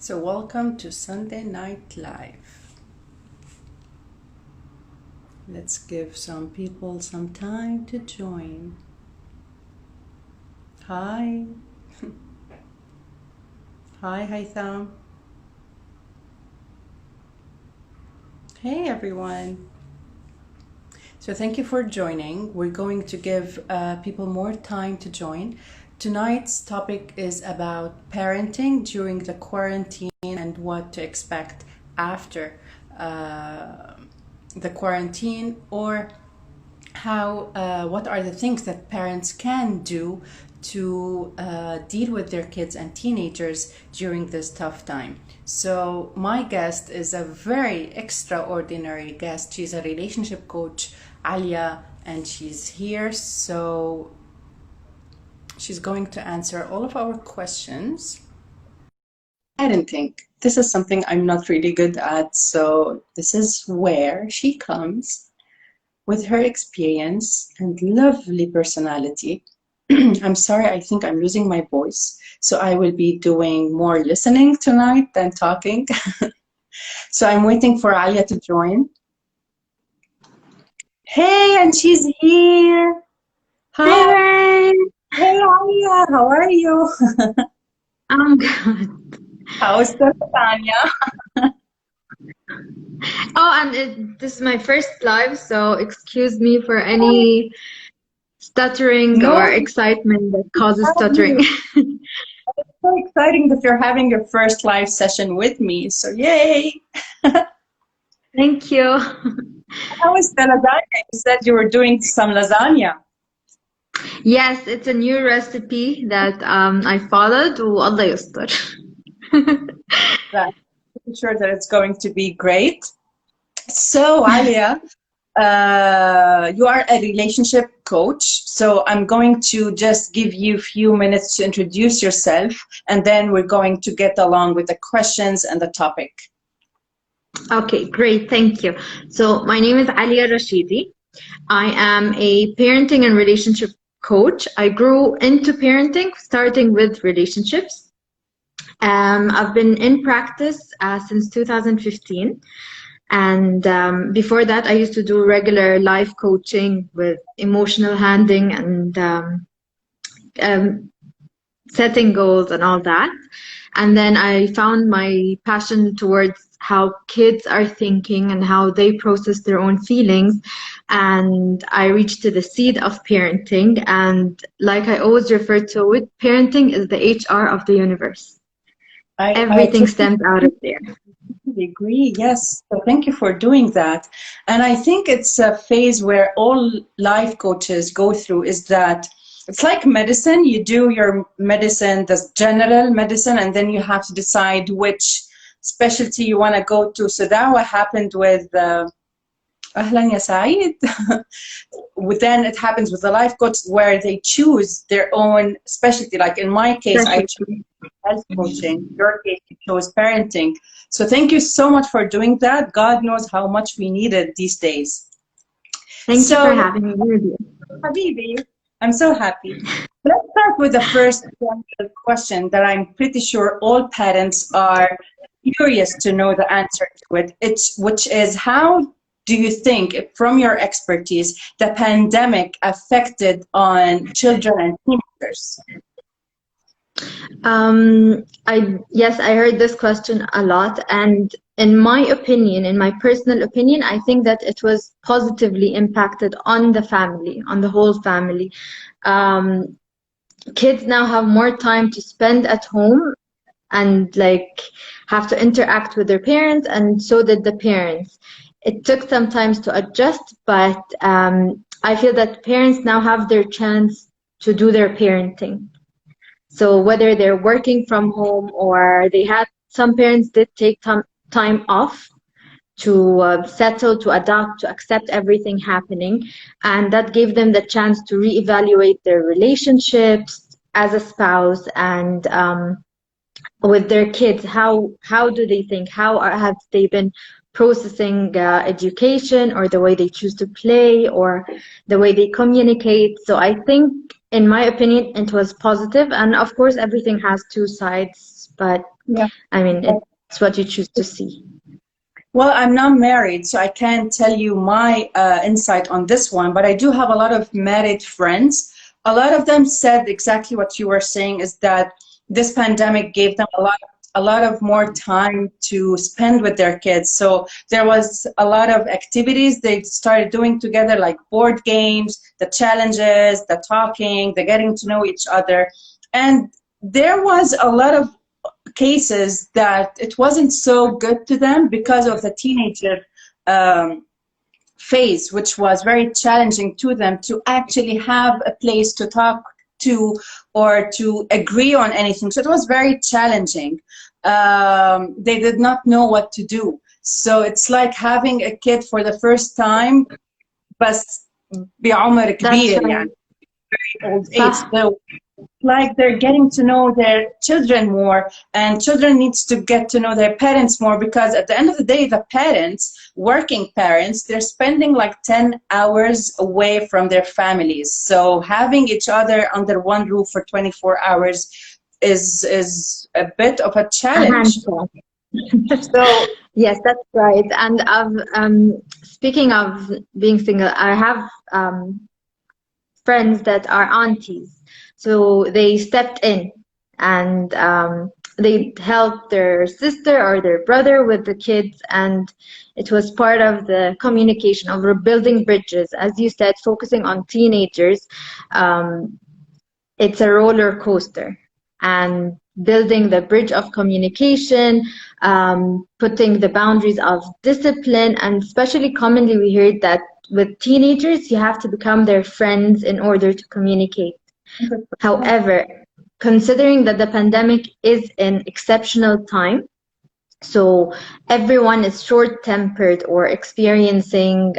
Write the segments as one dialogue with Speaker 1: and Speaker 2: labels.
Speaker 1: So welcome to Sunday Night Live. Let's give some people some time to join. Hi. Hi, Haitham. Hey, everyone. So thank you for joining. We're going to give people more time to join. Tonight's topic is about parenting during the quarantine and what to expect after the quarantine, or what are the things that parents can do to deal with their kids and teenagers during this tough time. So my guest is a very extraordinary guest. She's a relationship coach, Alia, and she's here. So she's going to answer all of our questions. Parenting. This is something I'm not really good at, so this is where she comes with her experience and lovely personality. I'm sorry, I think I'm losing my voice, so I will be doing more listening tonight than talking. So I'm waiting for Alia to join. Hey, and she's here. Hi.
Speaker 2: Hi, Ray.
Speaker 1: Hey, Alia, how are you?
Speaker 2: I'm good.
Speaker 1: How's Tanya?
Speaker 2: Oh, and this is my first live, so excuse me for any stuttering
Speaker 1: No,
Speaker 2: or excitement that causes stuttering.
Speaker 1: it's so exciting that you're having your first live session with me, so yay!
Speaker 2: Thank you.
Speaker 1: How is the lasagna? You said you were doing some lasagna.
Speaker 2: Yes, it's a new recipe that I followed. والله يستر.
Speaker 1: I'm pretty sure that it's going to be great. So, Alia, you are a relationship coach. So I'm going to just give you a few minutes to introduce yourself, and then we're going to get along with the questions and the topic.
Speaker 2: Okay, great. Thank you. So my name is Alia Rashidi. I am a parenting and relationship coach. I grew into parenting, starting with relationships. I've been in practice since 2015. And before that, I used to do regular life coaching with emotional handling and setting goals and all that. And then I found my passion towards how kids are thinking and how they process their own feelings. And I reached to the seed of parenting. And like I always refer to it, parenting is the HR of the universe. Everything stems out of there.
Speaker 1: I agree, yes. So thank you for doing that. And I think it's a phase where all life coaches go through, is that it's like medicine. You do your medicine, the general medicine, and then you have to decide which specialty you want to go to. So that what happened with Ahlan ya Saeed. Then it happens with the life coach where they choose their own specialty. Like in my case, I chose health coaching. In your case, you chose parenting. So thank you so much for doing that. God knows how much we need it these days.
Speaker 2: Thank you for having me.
Speaker 1: Habibi, I'm so happy. Let's start with the first question that I'm pretty sure all parents are curious to know the answer to it. Which is, how do you think, from your expertise, the pandemic affected on children and teenagers?
Speaker 2: Yes, I heard this question a lot, and in my opinion, in my personal opinion, I think that it was positively impacted on the family, on the whole family. Kids now have more time to spend at home and like have to interact with their parents, and so did the parents. It took some time to adjust, but I feel that parents now have their chance to do their parenting. So whether they're working from home or some parents did take time off to settle, to adapt, to accept everything happening. And that gave them the chance to reevaluate their relationships as a spouse and with their kids. How do they think? Have they been processing education, or the way they choose to play, or the way they communicate? So I think in my opinion, it was positive. And of course, everything has two sides, but
Speaker 1: Yeah.
Speaker 2: I mean, it's what you choose to see.
Speaker 1: Well, I'm not married, so I can't tell you my insight on this one, but I do have a lot of married friends. A lot of them said exactly what you were saying, is that this pandemic gave them a lot of more time to spend with their kids. So there was a lot of activities they started doing together, like board games, the challenges, the talking, the getting to know each other. And there was a lot of cases that it wasn't so good to them because of the teenager um, phase, which was very challenging to them to actually have a place to talk to or to agree on anything. So it was very challenging. They did not know what to do. So it's like having a kid for the first time, بس بعمر
Speaker 2: That's
Speaker 1: كبير
Speaker 2: right.
Speaker 1: يعني old age.
Speaker 2: صح.
Speaker 1: So like they're getting to know their children more, and children needs to get to know their parents more, because at the end of the day, the parents, working parents, they're spending like 10 hours away from their families. So having each other under one roof for 24 hours is a bit of a
Speaker 2: A
Speaker 1: challenge.
Speaker 2: handful.
Speaker 1: So
Speaker 2: Yes, that's right. And speaking of being single, I have friends that are aunties. So they stepped in and they helped their sister or their brother with the kids. And it was part of the communication of rebuilding bridges. As you said, focusing on teenagers, it's a roller coaster. And building the bridge of communication, putting the boundaries of discipline, and especially commonly we hear that with teenagers, you have to become their friends in order to communicate. However, considering that the pandemic is an exceptional time, so everyone is short-tempered or experiencing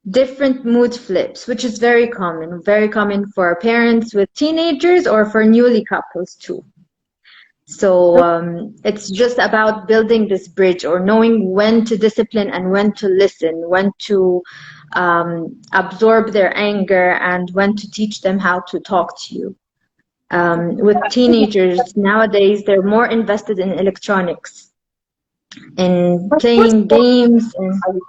Speaker 2: different mood flips, which is very common for parents with teenagers or for newly couples too. So it's just about building this bridge, or knowing when to discipline and when to listen, when to absorb their anger, and when to teach them how to talk to you. With teenagers nowadays, they're more invested in electronics, in playing games. And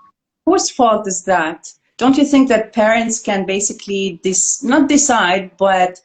Speaker 1: whose fault is that? Don't you think that parents can basically not decide, but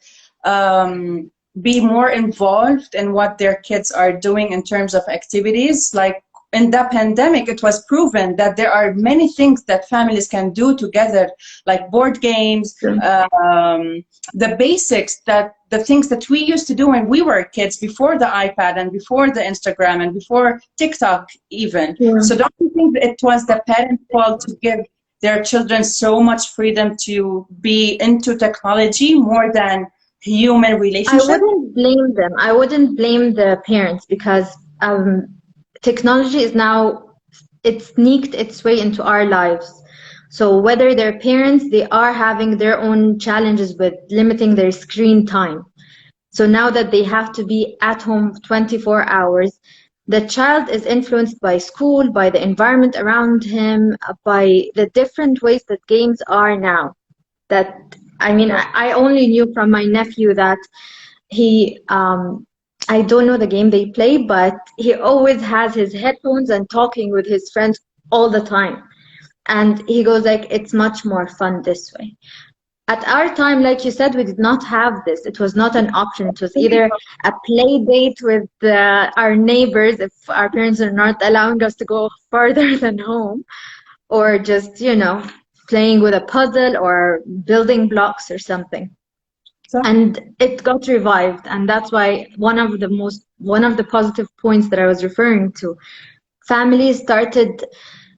Speaker 1: be more involved in what their kids are doing in terms of activities? Like in the pandemic, it was proven that there are many things that families can do together, like board games, the basics, that the things that we used to do when we were kids, before the iPad and before the Instagram and before TikTok even.
Speaker 2: yeah.
Speaker 1: So don't you think it was the parents' fault to give their children so much freedom to be into technology more than human
Speaker 2: I
Speaker 1: relationship?
Speaker 2: wouldn't blame them. I wouldn't blame the parents, because technology is now, it sneaked its way into our lives. So whether they're parents, they are having their own challenges with limiting their screen time. So now that they have to be at home 24 hours, the child is influenced by school, by the environment around him, by the different ways that games are now. That, I mean, I only knew from my nephew that he, I don't know the game they play, but he always has his headphones and talking with his friends all the time. And he goes like, it's much more fun this way. At our time, like you said, we did not have this. It was not an option. It was either a play date with our neighbors if our parents are not allowing us to go farther than home, or just, playing with a puzzle or building blocks or something.
Speaker 1: So,
Speaker 2: And it got revived, and that's why one of the positive points that I was referring to, families started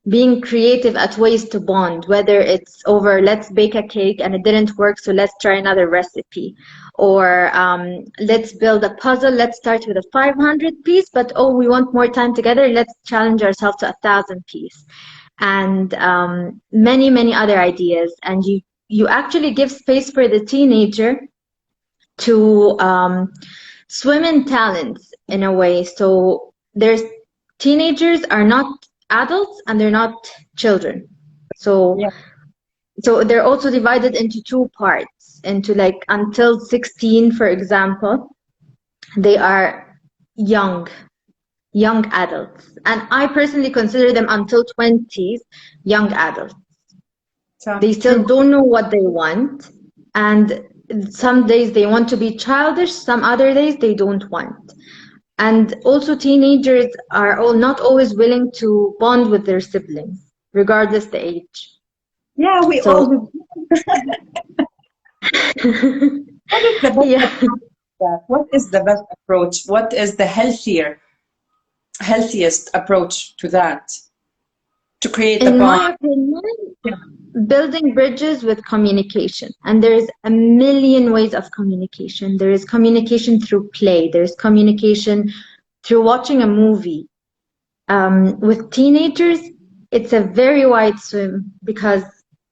Speaker 2: being creative at ways to bond, whether it's over, let's bake a cake and it didn't work, so let's try another recipe, or let's build a puzzle, let's start with a 500 piece, but oh, we want more time together, let's challenge ourselves to 1,000 piece, and many other ideas. And you actually give space for the teenager to swim in talents in a way. So there's teenagers are not adults and they're not children. So
Speaker 1: yeah.
Speaker 2: so they're also divided into two parts. into like until 16, for example, they are young adults. And I personally consider them until 20s young adults. They still don't know what they want. And some days they want to be childish, some other days they don't want. And also teenagers are not always willing to bond with their siblings, regardless the age.
Speaker 1: Yeah, we
Speaker 2: So,
Speaker 1: all. What is the best
Speaker 2: yeah.
Speaker 1: approach? What is the best approach? What is the healthiest approach to that? To create the
Speaker 2: In
Speaker 1: bond?
Speaker 2: my opinion, building bridges with communication. And there's a million ways of communication. There is communication through play. There's communication through watching a movie. With teenagers, it's a very wide swim because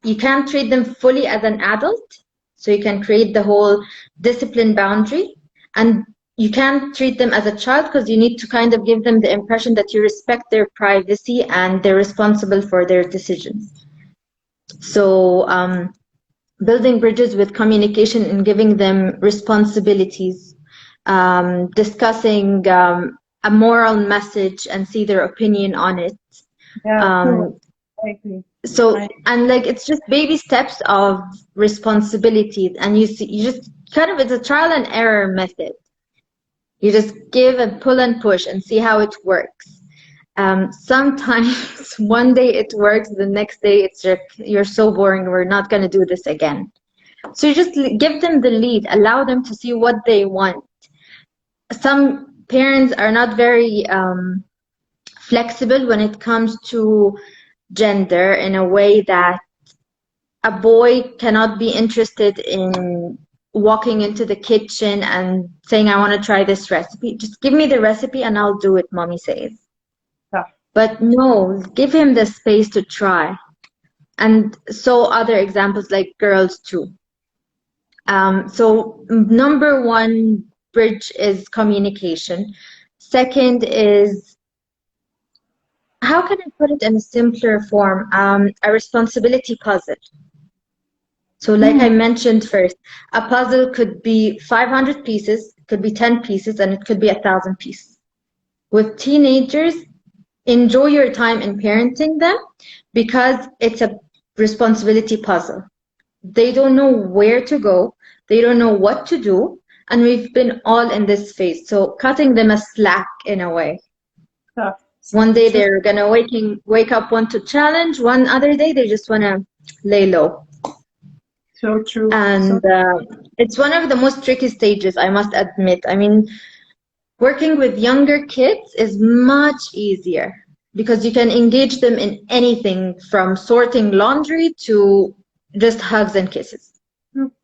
Speaker 2: you can't treat them fully as an adult. So you can create the whole discipline boundary. And you can't treat them as a child because you need to kind of give them the impression that you respect their privacy and they're responsible for their decisions. So building bridges with communication and giving them responsibilities, discussing a moral message and see their opinion on it.
Speaker 1: Yeah, cool. I agree.
Speaker 2: So, and like, it's just baby steps of responsibilities, and you just kind of, it's a trial and error method. You just give and pull and push and see how it works. Sometimes one day it works, the next day it's just, you're so boring, we're not going to do this again. So you just give them the lead, allow them to see what they want. Some parents are not very flexible when it comes to gender, in a way that a boy cannot be interested in walking into the kitchen and saying, I want to try this recipe. Just give me the recipe and I'll do it, mommy says.
Speaker 1: Yeah.
Speaker 2: But no, give him the space to try. And so other examples like girls too. So number one bridge is communication. Second is, how can I put it in a simpler form? A responsibility puzzle. So like I mentioned first, a puzzle could be 500 pieces, could be 10 pieces, and it could be 1,000 pieces. With teenagers, enjoy your time in parenting them because it's a responsibility puzzle. They don't know where to go. They don't know what to do. And we've been all in this phase. So cutting them a slack in a way.
Speaker 1: Yeah.
Speaker 2: One day they're going to wake up, want to challenge. One other day they just want to lay low.
Speaker 1: So true.
Speaker 2: And it's one of the most tricky stages, I must admit. I mean, working with younger kids is much easier because you can engage them in anything from sorting laundry to just hugs and kisses.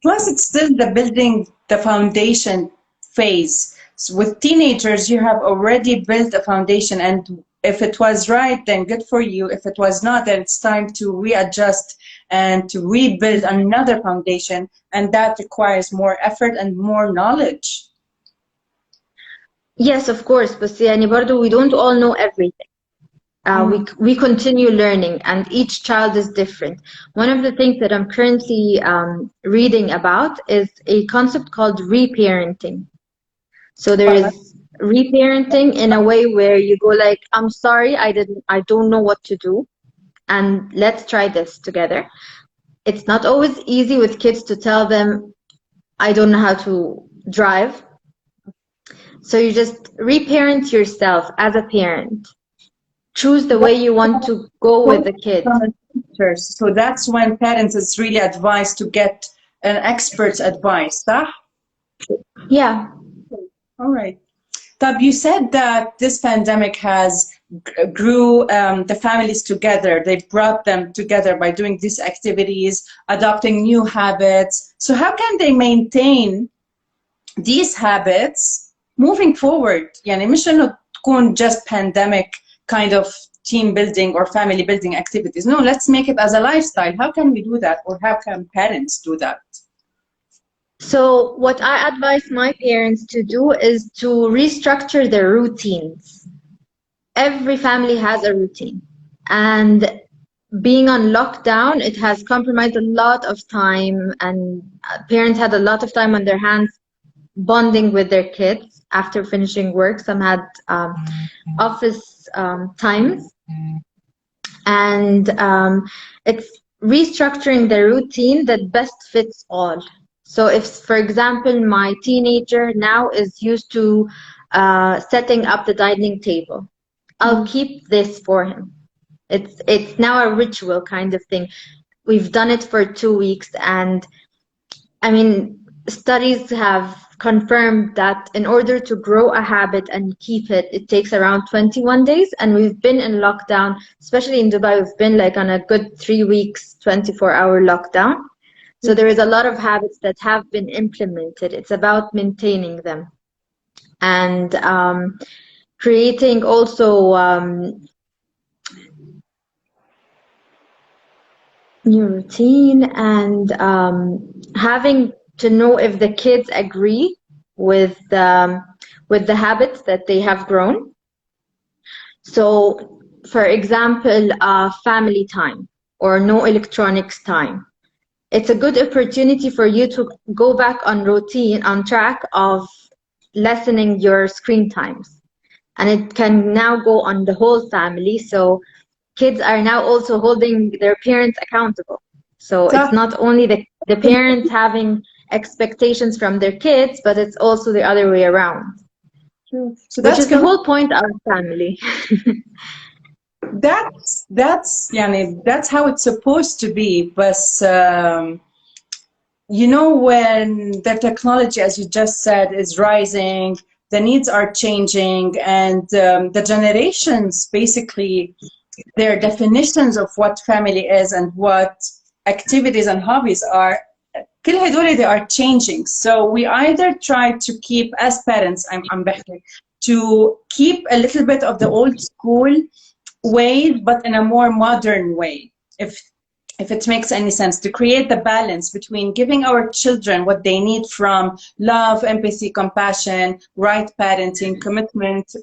Speaker 1: Plus, it's still the building the foundation phase. So with teenagers, you have already built a foundation, and if it was right, then good for you. If it was not, then it's time to readjust and to rebuild another foundation, and that requires more effort and more knowledge.
Speaker 2: Yes, of course, but يعني برضو we don't all know everything. We continue learning, and each child is different. One of the things that I'm currently reading about is a concept called reparenting. So there is reparenting in a way where you go like, I'm sorry, I don't know what to do, and let's try this together. It's not always easy with kids to tell them, I don't know how to drive. So you just reparent yourself as a parent. Choose the way you want to go with the kids.
Speaker 1: So that's when parents is really advised to get an expert's advice, صح?
Speaker 2: Yeah.
Speaker 1: All right. Tab, you said that this pandemic has grew the families together. They've brought them together by doing these activities, adopting new habits. So how can they maintain these habits moving forward? يعني مش إنه تكون just pandemic kind of team building or family building activities. No, let's make it as a lifestyle. How can we do that, or how can parents do that?
Speaker 2: So what I advise my parents to do is to restructure their routines. Every family has a routine, and being on lockdown, it has compromised a lot of time, and parents had a lot of time on their hands bonding with their kids after finishing work. Some had office times, and it's restructuring the routine that best fits all. So if, for example, my teenager now is used to setting up the dining table, I'll keep this for him. It's now a ritual kind of thing. We've done it for 2 weeks, and I mean, studies have confirmed that in order to grow a habit and keep it, it takes around 21 days. And we've been in lockdown, especially in Dubai, we've been like on a good 3 weeks, 24-hour lockdown. So there is a lot of habits that have been implemented. It's about maintaining them and creating also new routine, and having to know if the kids agree with the habits that they have grown. So, for example, family time or no electronics time. It's a good opportunity for you to go back on track of lessening your screen times. And it can now go on the whole family. So kids are now also holding their parents accountable. So it's not only the parents having expectations from their kids, but it's also the other way around. So which is the whole point of family.
Speaker 1: that's how it's supposed to be. But you know, when the technology, as you just said, is rising, the needs are changing, and the generations, basically their definitions of what family is and what activities and hobbies are, كل هدول they are changing. So we either try to keep, as parents, I'm بحكي, to keep a little bit of the old school way, but in a more modern way, if it makes any sense, to create the balance between giving our children what they need from love, empathy, compassion, right parenting, commitment,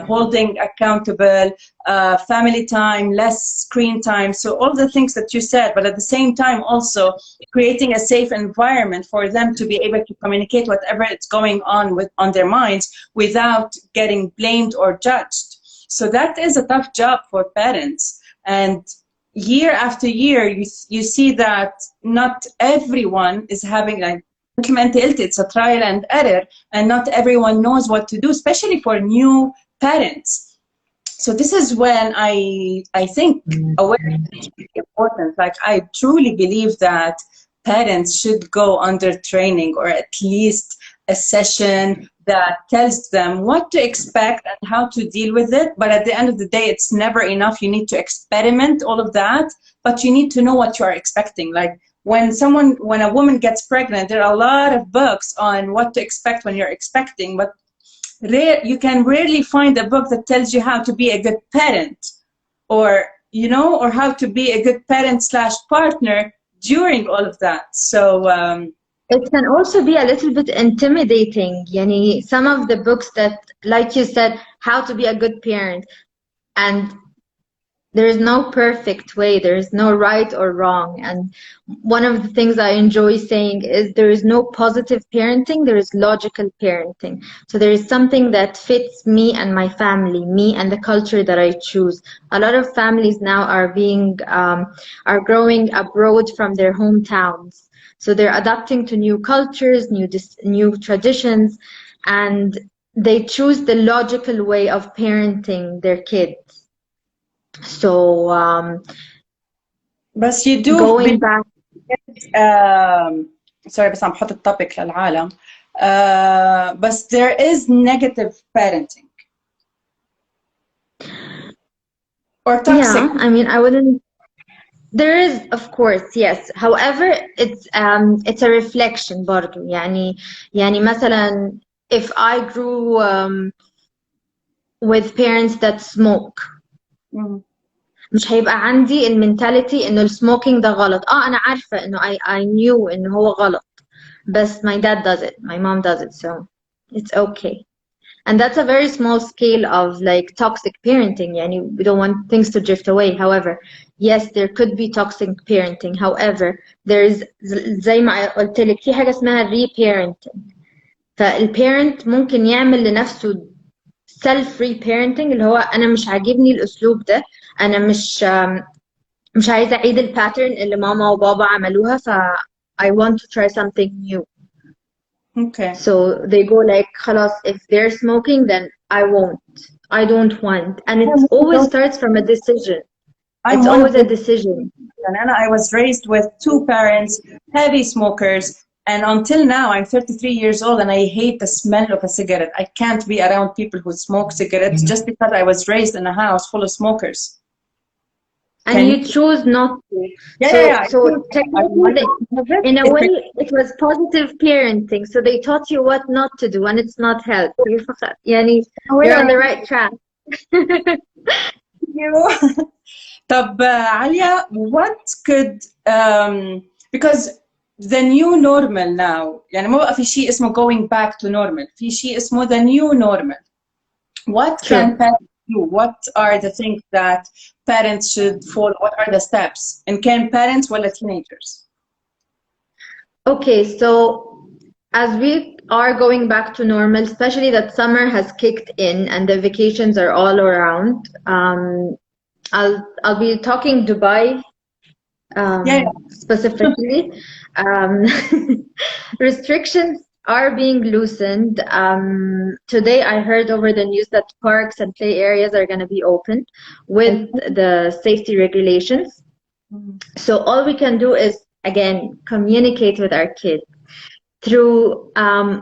Speaker 1: holding accountable, family time, less screen time. So all the things that you said, but at the same time also creating a safe environment for them to be able to communicate whatever is going on their minds without getting blamed or judged. So that is a tough job for parents. And year after year, you see that not everyone is having, like it's a trial and error, and not everyone knows what to do, especially for new parents. So this is when I think awareness is really important. Like, I truly believe that parents should go under training, or at least a session that tells them what to expect and how to deal with it. But at the end of the day, it's never enough. You need to experiment all of that, but you need to know what you are expecting. Like when a woman gets pregnant, there are a lot of books on what to expect when you're expecting, but you can rarely find a book that tells you how to be a good parent, or, you know, or how to be a good parent / partner during all of that. So,
Speaker 2: it can also be a little bit intimidating. Yani, some of the books that, like you said, how to be a good parent, and there is no perfect way, there is no right or wrong. And one of the things I enjoy saying is there is no positive parenting, there is logical parenting. So there is something that fits me and my family, me and the culture that I choose. A lot of families now are growing abroad from their hometowns. So they're adapting to new cultures, new traditions, and they choose the logical way of parenting their kids. So,
Speaker 1: but you do
Speaker 2: going back.
Speaker 1: Sorry, بس عم بحط التوبيك للعالم. But there is negative parenting or toxic.
Speaker 2: Yeah, I mean, I wouldn't. There is, of course, yes. However, it's a reflection برضو. يعني مثلا, if I grew with parents that smoke, مش هيبقى عندي المنتاليتي انه السموكينج ده غلط. انا عارفة انه I knew انه هو غلط, بس my dad does it, my mom does it, so it's okay. And that's a very small scale of like toxic parenting. Yani, we don't want things to drift away. However, yes, there could be toxic parenting. However, there's زي ما قلت لك في حاجة اسمها reparenting. فالبيرنت ممكن يعمل لنفسه self reparenting، اللي هو أنا مش عاجبني الأسلوب ده، أنا مش عايزة أعيد الباترن اللي ماما وبابا عملوها، I want to try something new.
Speaker 1: Okay.
Speaker 2: So they go like خلاص if they're smoking then I don't want, and it always starts from a decision. It's always a decision.
Speaker 1: And I was raised with two parents, heavy smokers, and until now I'm 33 years old and I hate the smell of a cigarette. I can't be around people who smoke cigarettes just because I was raised in a house full of smokers.
Speaker 2: And you choose not to. So technically, in a way, it was positive parenting. So they taught you what not to do, and it's not healthy. You're on the right track.
Speaker 1: طب Alia, what could because the new normal now يعني ما بقى في شيء اسمه going back to normal، في شيء اسمه the new normal. What can parents do? What are the things that parents should follow? What are the steps? And can parents ولا teenagers?
Speaker 2: Okay, so as we are going back to normal, especially that summer has kicked in and the vacations are all around, I'll be talking Dubai specifically. Restrictions are being loosened. Today I heard over the news that parks and play areas are going to be open with the safety regulations. So all we can do is, again, communicate with our kids through,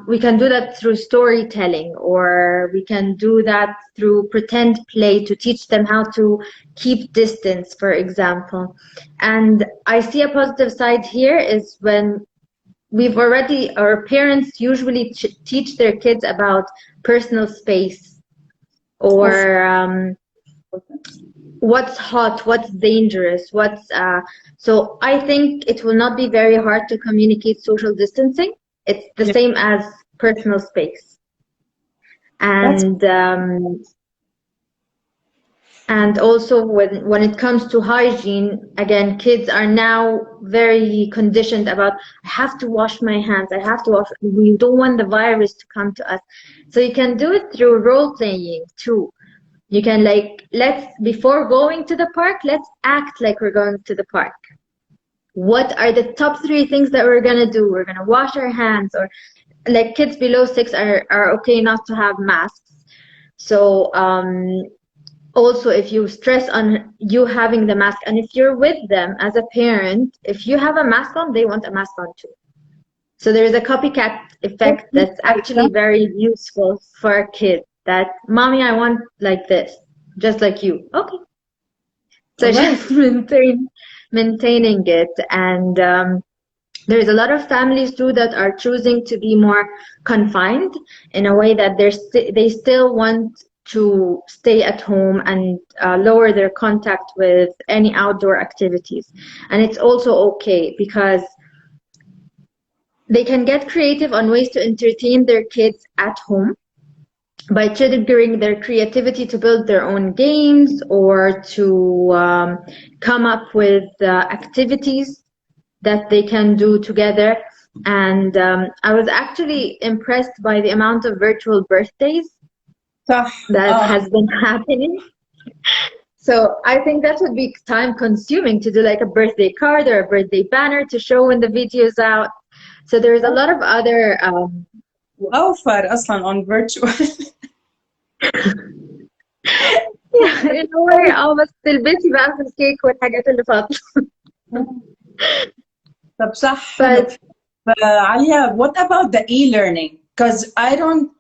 Speaker 2: we can do that through storytelling, or we can do that through pretend play to teach them how to keep distance, for example. And I see a positive side here is when our parents usually teach their kids about personal space, or what's hot, what's dangerous, so I think it will not be very hard to communicate social distancing. It's the same as personal space. And also when it comes to hygiene, again, kids are now very conditioned about, I have to wash my hands, we don't want the virus to come to us. So you can do it through role playing too. You can before going to the park, let's act like we're going to the park. What are the top 3 things that we're gonna do? We're gonna wash our hands, or like kids below 6 are okay not to have masks. So also, if you stress on you having the mask, and if you're with them as a parent, if you have a mask on, they want a mask on too. So there is a copycat effect that's actually very useful for a kid. That, mommy, I want like this, just like you. Okay. So just maintaining it. And there's a lot of families too that are choosing to be more confined in a way that they still want to stay at home and lower their contact with any outdoor activities. And it's also okay because they can get creative on ways to entertain their kids at home by triggering their creativity to build their own games, or to come up with activities that they can do together. And I was actually impressed by the amount of virtual birthdays that has been happening. So I think that would be time consuming to do like a birthday card or a birthday banner to show when the video's out. So there's a lot of other
Speaker 1: أوفر أصلا on virtual.
Speaker 2: in a way بس تلبسي بقى في الكيك والحاجات اللي فاضلة.
Speaker 1: طب صح. Alia, what about the e-learning? Because I don't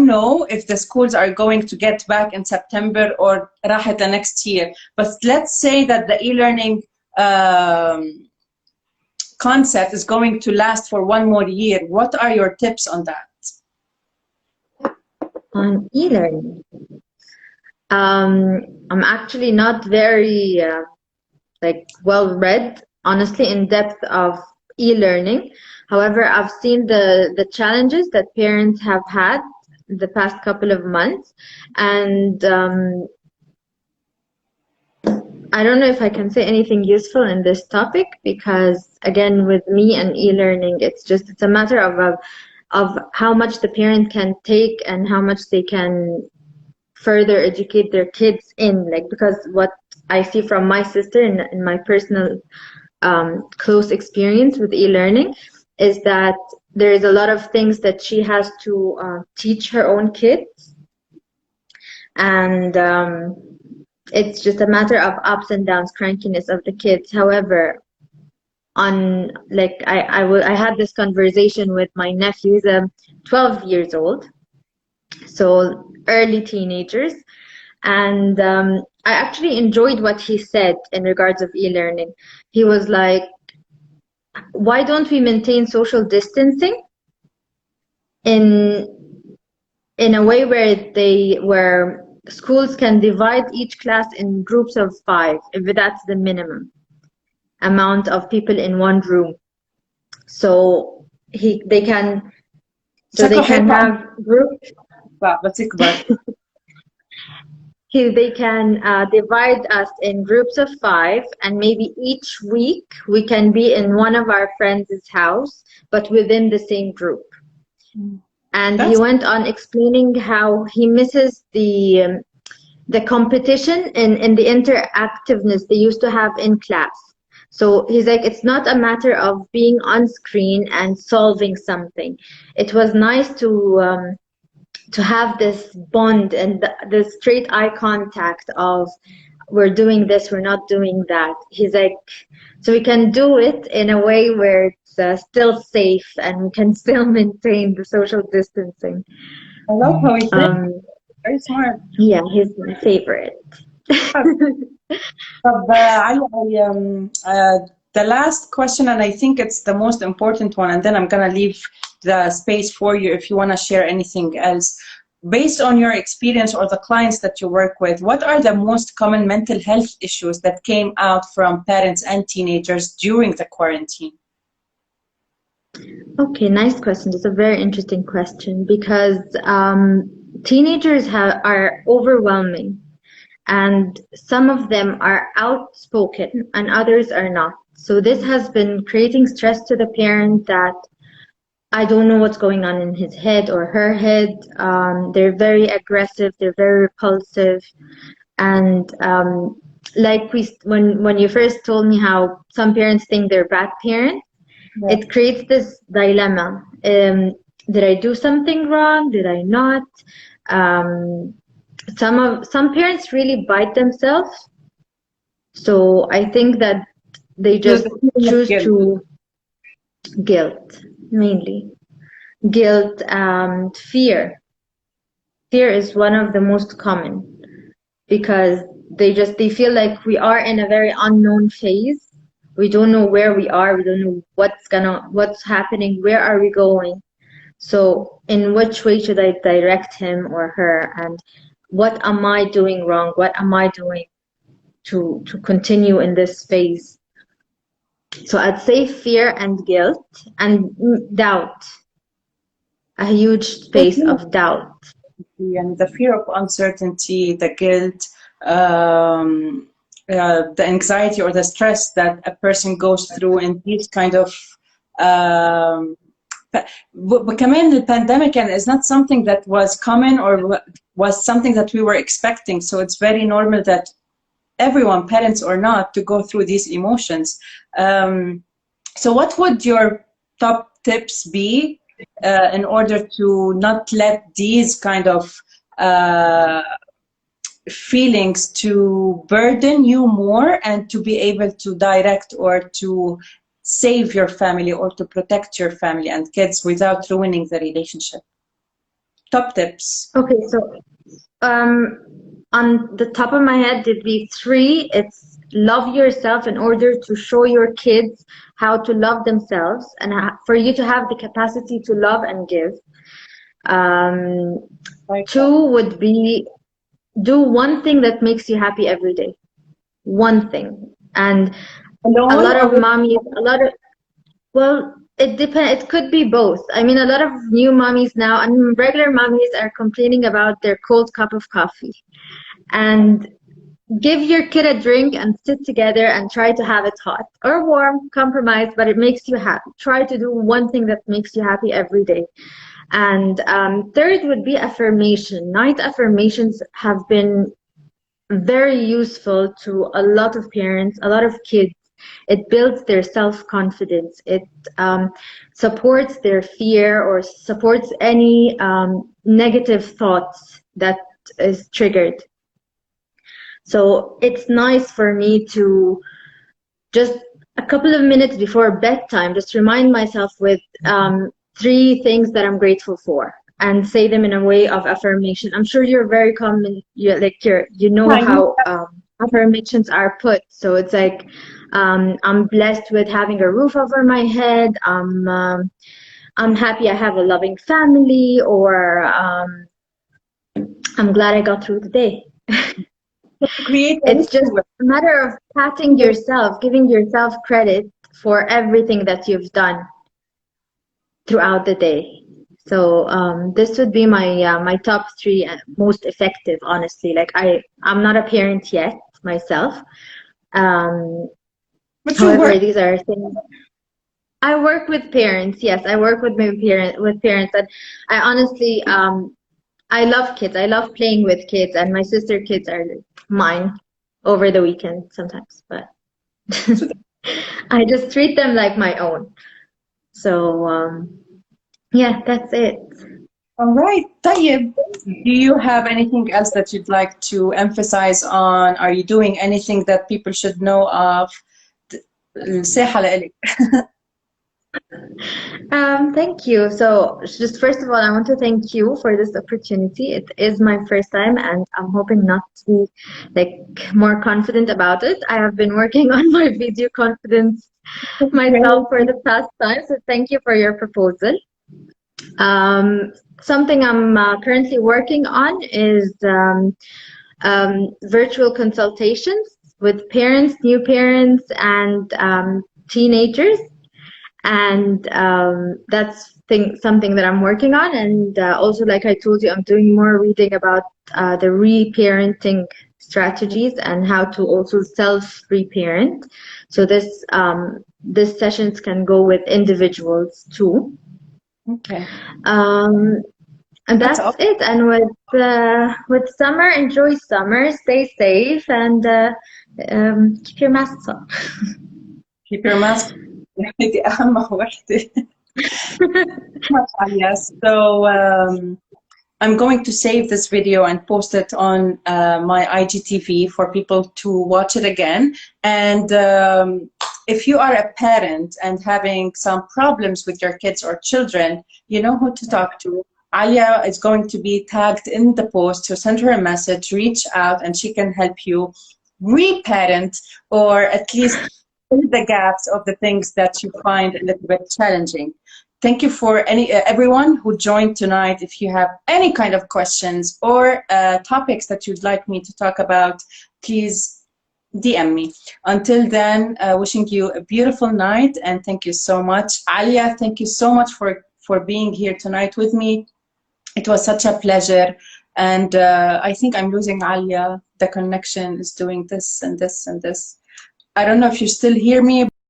Speaker 1: know if the schools are going to get back in September or راحت the next year. But let's say that the e-learning concept is going to last for 1 more year. What are your tips on that?
Speaker 2: On e-learning, I'm actually not very well read, honestly, in depth of e-learning. However, I've seen the challenges that parents have had the past couple of months, and I don't know if I can say anything useful in this topic because, again, with me and e-learning, it's a matter of how much the parent can take and how much they can further educate their kids in. Like, because what I see from my sister in my personal close experience with e-learning is that there is a lot of things that she has to teach her own kids, and it's just a matter of ups and downs, crankiness of the kids. However, on like I had this conversation with my nephew. He's 12 years old, so early teenagers, and I actually enjoyed what he said in regards of e-learning. He was like, why don't we maintain social distancing in a way where schools can divide each class in groups of 5, if that's the minimum amount of people in one room. So they can have groups. They can divide us in groups of 5, and maybe each week we can be in one of our friends' house, but within the same group. And he went on explaining how he misses the competition in the interactiveness they used to have in class. So he's like, it's not a matter of being on screen and solving something. It was nice to have this bond and the straight eye contact of, we're doing this, we're not doing that. He's like, so we can do it in a way where it's still safe and we can still maintain the social distancing.
Speaker 1: I love how he said. Very smart.
Speaker 2: Yeah, he's my favorite.
Speaker 1: The last question, and I think it's the most important one, and then I'm gonna leave the space for you if you want to share anything else. Based on your experience or the clients that you work with, what are the most common mental health issues that came out from parents and teenagers during the quarantine?
Speaker 2: Okay, nice question. It's a very interesting question because teenagers are overwhelming, and some of them are outspoken and others are not. So this has been creating stress to the parent that I don't know what's going on in his head or her head. They're very aggressive, they're very repulsive. And like when you first told me how some parents think they're bad parents, yeah. It creates this dilemma. Did I do something wrong? Did I not? Some parents really bite themselves. So I think that they just choose to guilt, mainly. Guilt and fear. Fear is one of the most common because they feel like we are in a very unknown phase. We don't know where we are. We don't know what's happening. Where are we going? So in which way should I direct him or her? And what am I doing wrong? What am I doing to continue in this phase? So I'd say fear and guilt and doubt. A huge space of doubt.
Speaker 1: And the fear of uncertainty, the guilt, the anxiety or the stress that a person goes through in these kind of becoming the pandemic, and it's not something that was common or was something that we were expecting. So it's very normal that everyone, parents or not, to go through these emotions. So what would your top tips be in order to not let these kind of feelings to burden you more and to be able to direct or to save your family or to protect your family and kids without ruining the relationship? Top tips.
Speaker 2: Okay, so on the top of my head, there'd be 3. It's love yourself in order to show your kids how to love themselves and for you to have the capacity to love and give. 2 would be do one thing that makes you happy every day. One thing. And a lot of mommies, well, it depends. It could be both. I mean, a lot of new mommies now, and regular mommies are complaining about their cold cup of coffee. And give your kid a drink and sit together and try to have it hot or warm, compromise, but it makes you happy. Try to do one thing that makes you happy every day. And third would be affirmation. Night affirmations have been very useful to a lot of parents, a lot of kids. It builds their self-confidence. It supports their fear or supports any negative thoughts that is triggered. So it's nice for me to just a couple of minutes before bedtime, just remind myself with 3 things that I'm grateful for and say them in a way of affirmation. I'm sure you're very common, you know how affirmations are put. So it's like, I'm blessed with having a roof over my head. I'm happy I have a loving family, or I'm glad I got through the day. It's just a matter of patting yourself, giving yourself credit for everything that you've done throughout the day. So this would be my top 3 most effective, honestly. Like I'm not a parent yet myself. However, these are things. I work with parents. Yes, I work with parents, and I honestly I love kids. I love playing with kids, and my sister kids are mine over the weekend sometimes, but I just treat them like my own. So yeah, that's it.
Speaker 1: All right. طيب, do you have anything else that you'd like to emphasize on? Are you doing anything that people should know of? الساحة لإلك.
Speaker 2: Thank you. So just first of all, I want to thank you for this opportunity. It is my first time, and I'm hoping not to be like more confident about it. I have been working on my video confidence myself for the past time, so thank you for your proposal. Something I'm currently working on is virtual consultations with parents, new parents, and teenagers. And that's something that I'm working on. And also, like I told you, I'm doing more reading about the re-parenting strategies and how to also self-reparent. So this sessions can go with individuals too.
Speaker 1: Okay.
Speaker 2: And that's it. And with summer, enjoy summer, stay safe, and keep your masks on.
Speaker 1: Keep your mask. دي أهم وحدة. Yes. So I'm going to save this video and post it on my IGTV for people to watch it again. And if you are a parent and having some problems with your kids or children, you know who to talk to. Alia is going to be tagged in the post, so send her a message, reach out, and she can help you reparent, or at least fill the gaps of the things that you find a little bit challenging. Thank you for everyone who joined tonight. If you have any kind of questions or topics that you'd like me to talk about, please DM me. Until then, wishing you a beautiful night, and thank you so much. Alia, thank you so much for being here tonight with me. It was such a pleasure. And I think I'm losing Alia. The connection is doing this and this and this. I don't know if you still hear me.